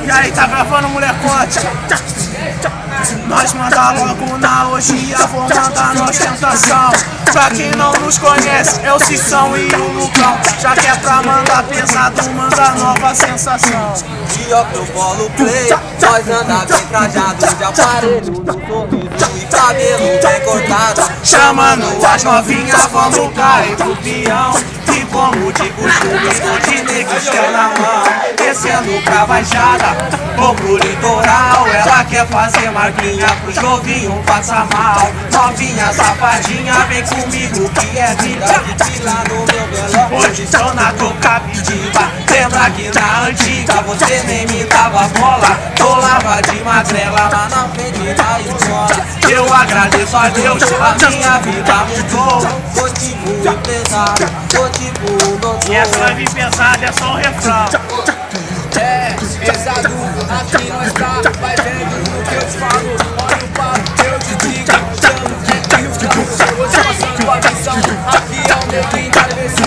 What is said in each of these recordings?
E aí, tá gravando, molecote? Nós manda logo na orgia, vou mandar na ostentação. Pra quem não nos conhece, é o Cissão e o Lucão. Já que é pra mandar pesado, manda nova sensação. Dia que eu bolo play, nós anda bem trajado de aparelho, sorriso e cabelo bem cortado. Chamando as novinhas, vamos cair pro peão. E como de costume, estou de neguinho na mão. Descendo pra baixada, vou pro litoral. Ela quer fazer marquinha pros novinhos passar mal. Novinha safadinha, vem comigo que é vida de lá no meu velório. Hoje estou na tocapitiva. Lembra que na antiga você nem me dava bola. Rolava de magrela lá na frente da escola. Eu agradeço a Deus, a minha vida mudou. Tô tipo empresário, tô tipo doutor. E essa vai vir pesada, é só o refrão. É, pesado, aqui nós tá. Vai vendo o que eu te falo. Olha o papo que eu te digo. Chamo de Rio, hoje passando a visão. Aqui é o meu fim da ABC.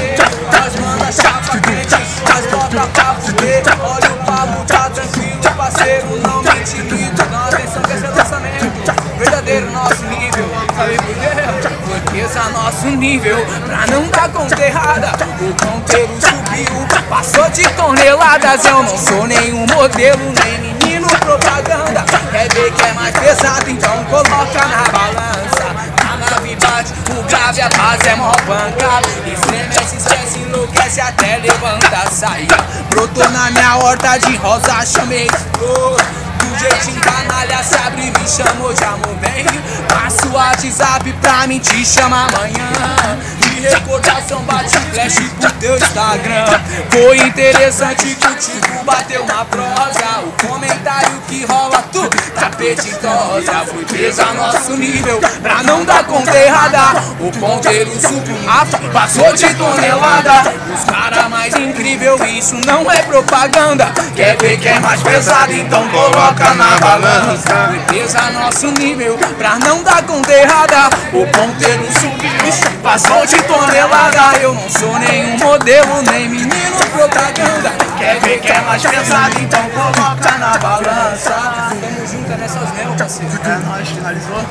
Nós manda chapa quente, nós bota pra fuder. Olha o papo, tá tranquilo, parceiro, não me intimida. Dá atenção que esse é lançamento, verdadeiro nosso nível. Sabe por quê? Porque nosso nível, pra não dar conta errada. O ponteiro subiu, passou de toneladas. Eu não sou nenhum modelo, nem menino propaganda. Quer ver que é mais pesado, então coloca na balança. A nave bate, o grave, a base é mó pancada. Estremece, estresse, enlouquece, até levanta a saia. Brotou na minha horta de rosa, chamei de flor. Do jeitinho canalha, se abre e me chamou de amor, vem. Passa o WhatsApp pra mim te chamar amanhã. E recordação bate flash pro teu Instagram. Foi interessante contigo, bateu uma prosa. O comentário que rola, tu tapetitosa. Fui presa a nosso nível, pra não dar conta errada. O ponteiro subiu, passou de tonelada. Os cara mais incrível, isso não é propaganda. Quer ver que é mais pesado, então coloca na balança. Fui presa a nosso nível, pra não dar conta errada. O ponteiro subiu, passou de tonelada. Eu não sou nenhum modelo, nem menino propaganda. Quer ver que é mais pesado, então coloca na balança. Tamo junto nessas mel, parceiro. É, nós finalizou.